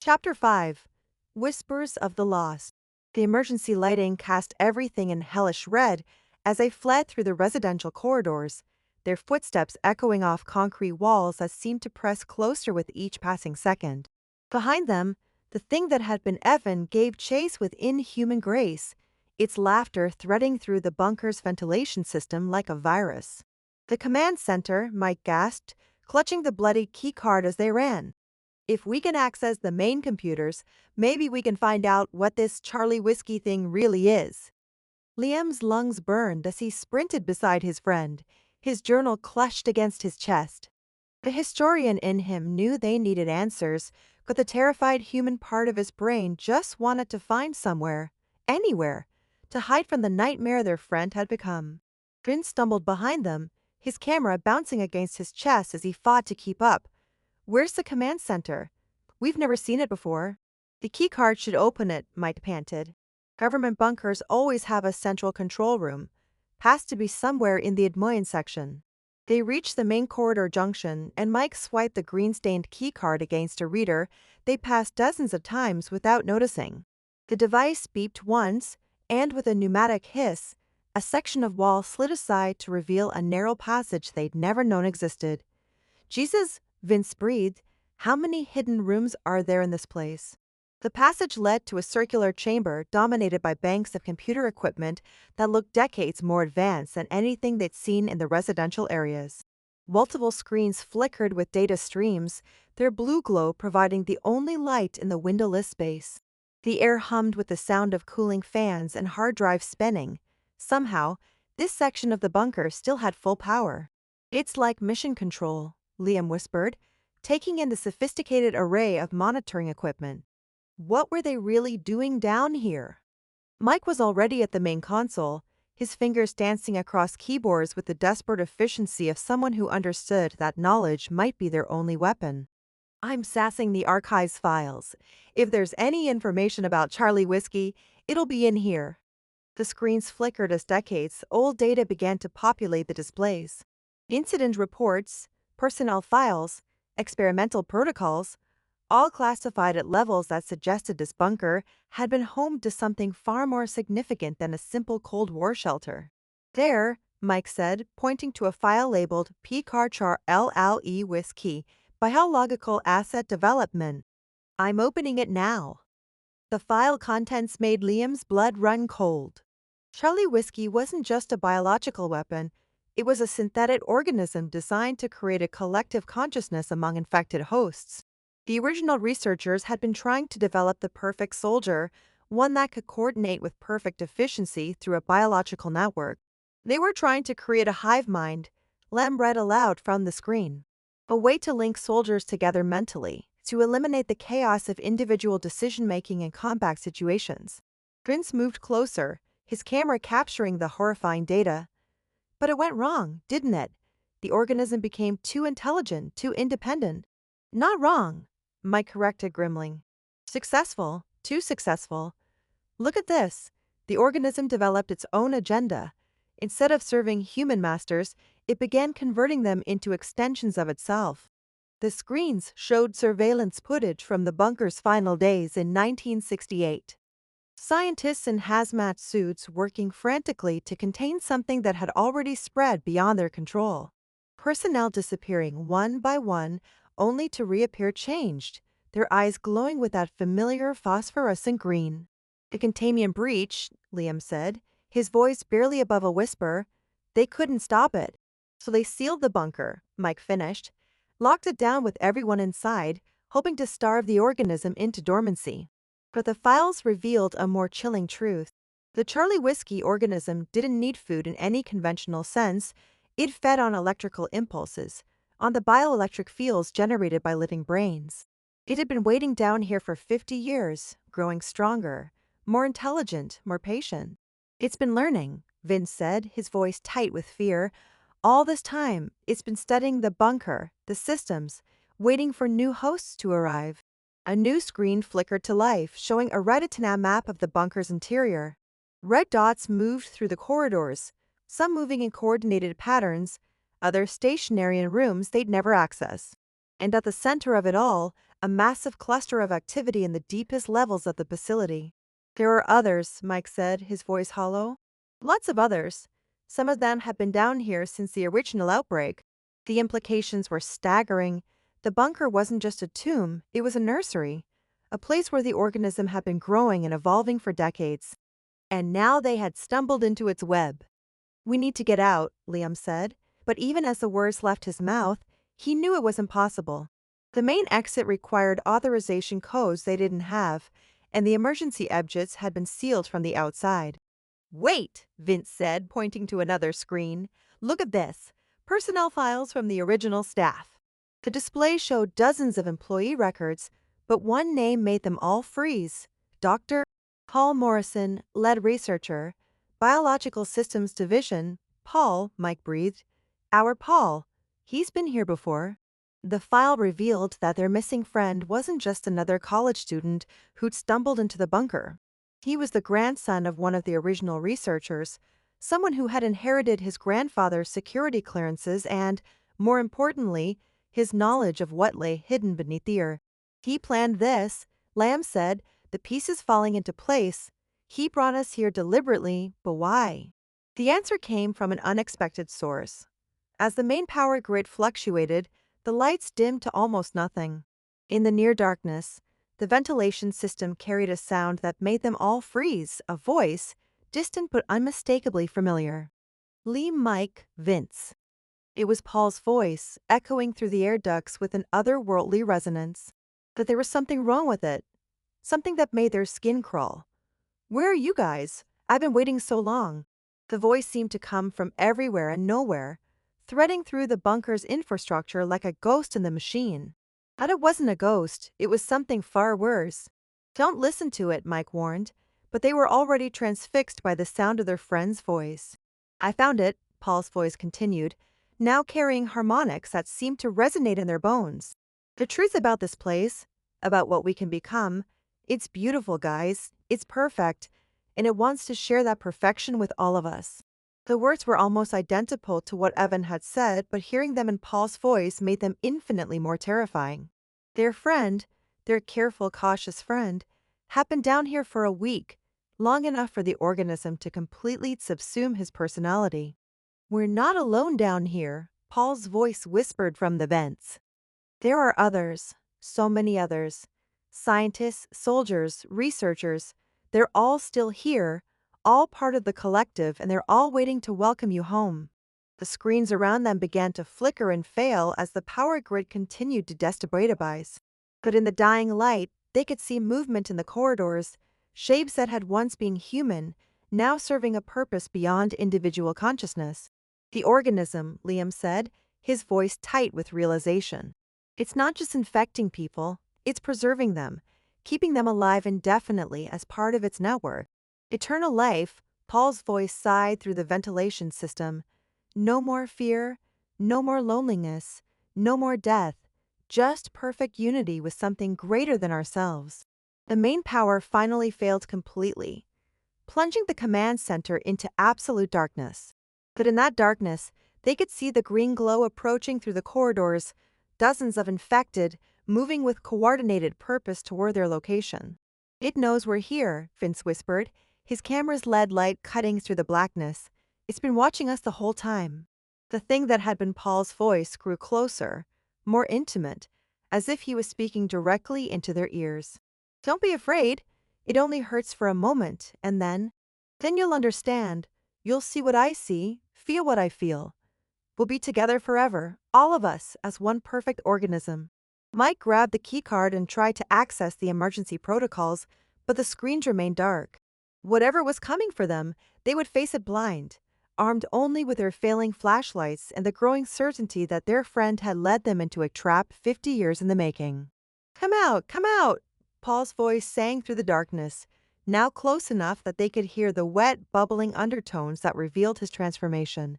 Chapter 5. Whispers of the Lost. The emergency lighting cast everything in hellish red as they fled through the residential corridors, their footsteps echoing off concrete walls that seemed to press closer with each passing second. Behind them, the thing that had been Evan gave chase with inhuman grace, its laughter threading through the bunker's ventilation system like a virus. "The command center," Mike gasped, clutching the bloody keycard as they ran. "If we can access the main computers, maybe we can find out what this Charlie Whiskey thing really is." Liam's lungs burned as he sprinted beside his friend, his journal clutched against his chest. The historian in him knew they needed answers, but the terrified human part of his brain just wanted to find somewhere, anywhere, to hide from the nightmare their friend had become. Finn stumbled behind them, his camera bouncing against his chest as he fought to keep up. "Where's the command center? We've never seen it before." "The keycard should open it," Mike panted. "Government bunkers always have a central control room. Has to be somewhere in the admin section." They reached the main corridor junction, and Mike swiped the green-stained keycard against a reader they passed dozens of times without noticing. The device beeped once, and with a pneumatic hiss, a section of wall slid aside to reveal a narrow passage they'd never known existed. "Jesus," Vince breathed, "how many hidden rooms are there in this place?" The passage led to a circular chamber dominated by banks of computer equipment that looked decades more advanced than anything they'd seen in the residential areas. Multiple screens flickered with data streams, their blue glow providing the only light in the windowless space. The air hummed with the sound of cooling fans and hard drives spinning. Somehow, this section of the bunker still had full power. "It's like mission control," Liam whispered, taking in the sophisticated array of monitoring equipment. What were they really doing down here? Mike was already at the main console, his fingers dancing across keyboards with the desperate efficiency of someone who understood that knowledge might be their only weapon. "I'm sassing the archives files. If there's any information about Charlie Whiskey, it'll be in here." The screens flickered as decades-old data began to populate the displays. Incident reports, personnel files, experimental protocols, all classified at levels that suggested this bunker had been home to something far more significant than a simple Cold War shelter. "There," Mike said, pointing to a file labeled P-Carchar LLE Whiskey, Biological Asset Development. "I'm opening it now." The file contents made Liam's blood run cold. Charlie Whiskey wasn't just a biological weapon, it was a synthetic organism designed to create a collective consciousness among infected hosts. The original researchers had been trying to develop the perfect soldier, one that could coordinate with perfect efficiency through a biological network. They were trying to create a hive mind, Lem read aloud from the screen. A way to link soldiers together mentally, to eliminate the chaos of individual decision-making in combat situations. Vince moved closer, his camera capturing the horrifying data. "But it went wrong, didn't it? The organism became too intelligent, too independent." "Not wrong," Mike corrected grimly. "Successful, too successful. Look at this. The organism developed its own agenda. Instead of serving human masters, it began converting them into extensions of itself." The screens showed surveillance footage from the bunker's final days in 1968. Scientists in hazmat suits working frantically to contain something that had already spread beyond their control. Personnel disappearing one by one, only to reappear changed, their eyes glowing with that familiar phosphorescent green. "The containment breach," Liam said, his voice barely above a whisper. "They couldn't stop it. So they sealed the bunker," Mike finished, "locked it down with everyone inside, hoping to starve the organism into dormancy." But the files revealed a more chilling truth. The Charlie Whiskey organism didn't need food in any conventional sense. It fed on electrical impulses, on the bioelectric fields generated by living brains. It had been waiting down here for 50 years, growing stronger, more intelligent, more patient. "It's been learning," Vince said, his voice tight with fear. "All this time, it's been studying the bunker, the systems, waiting for new hosts to arrive." A new screen flickered to life, showing a retina map of the bunker's interior. Red dots moved through the corridors, some moving in coordinated patterns, others stationary in rooms they'd never access. And at the center of it all, a massive cluster of activity in the deepest levels of the facility. There are others, Mike said, his voice hollow. Lots of others. Some of them have been down here since the original outbreak. The implications were staggering. The bunker wasn't just a tomb, it was a nursery, a place where the organism had been growing and evolving for decades. And now they had stumbled into its web. We need to get out, Liam said, but even as the words left his mouth, he knew it was impossible. The main exit required authorization codes they didn't have, and the emergency exits had been sealed from the outside. Wait, Vince said, pointing to another screen. Look at this. Personnel files from the original staff. The display showed dozens of employee records, but one name made them all freeze. Dr. Paul Morrison, lead researcher, Biological Systems Division. Paul, Mike breathed. Our Paul. He's been here before. The file revealed that their missing friend wasn't just another college student who'd stumbled into the bunker. He was the grandson of one of the original researchers, someone who had inherited his grandfather's security clearances and, more importantly, his knowledge of what lay hidden beneath the earth. He planned this, Lamb said, the pieces falling into place. He brought us here deliberately, but why? The answer came from an unexpected source. As the main power grid fluctuated, the lights dimmed to almost nothing. In the near darkness, the ventilation system carried a sound that made them all freeze, a voice, distant but unmistakably familiar. Lee, Mike, Vince. It was Paul's voice, echoing through the air ducts with an otherworldly resonance. But there was something wrong with it. Something that made their skin crawl. Where are you guys? I've been waiting so long. The voice seemed to come from everywhere and nowhere, threading through the bunker's infrastructure like a ghost in the machine. But it wasn't a ghost, it was something far worse. Don't listen to it, Mike warned, but they were already transfixed by the sound of their friend's voice. I found it, Paul's voice continued, now carrying harmonics that seemed to resonate in their bones. The truth about this place, about what we can become, it's beautiful, guys, it's perfect, and it wants to share that perfection with all of us. The words were almost identical to what Evan had said, but hearing them in Paul's voice made them infinitely more terrifying. Their friend, their careful, cautious friend, had been down here for a week, long enough for the organism to completely subsume his personality. We're not alone down here, Paul's voice whispered from the vents. There are others, so many others. Scientists, soldiers, researchers, they're all still here, all part of the collective, and they're all waiting to welcome you home. The screens around them began to flicker and fail as the power grid continued to destabilize. But in the dying light, they could see movement in the corridors, shapes that had once been human, now serving a purpose beyond individual consciousness. The organism, Liam said, his voice tight with realization. It's not just infecting people, it's preserving them, keeping them alive indefinitely as part of its network. Eternal life, Paul's voice sighed through the ventilation system. No more fear, no more loneliness, no more death, just perfect unity with something greater than ourselves. The main power finally failed completely, plunging the command center into absolute darkness. But in that darkness, they could see the green glow approaching through the corridors, dozens of infected, moving with coordinated purpose toward their location. It knows we're here, Vince whispered, his camera's LED light cutting through the blackness. It's been watching us the whole time. The thing that had been Paul's voice grew closer, more intimate, as if he was speaking directly into their ears. Don't be afraid. It only hurts for a moment, and then you'll understand. You'll see what I see, feel what I feel. We'll be together forever, all of us, as one perfect organism. Mike grabbed the keycard and tried to access the emergency protocols, but the screens remained dark. Whatever was coming for them, they would face it blind, armed only with their failing flashlights and the growing certainty that their friend had led them into a trap 50 years in the making. Come out, come out! Paul's voice sang through the darkness, now close enough that they could hear the wet, bubbling undertones that revealed his transformation.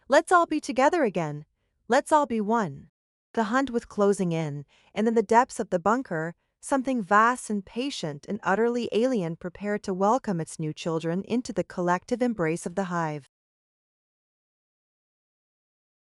Let's all be together again. Let's all be one. The hunt was closing in, and in the depths of the bunker, something vast and patient and utterly alien prepared to welcome its new children into the collective embrace of the hive.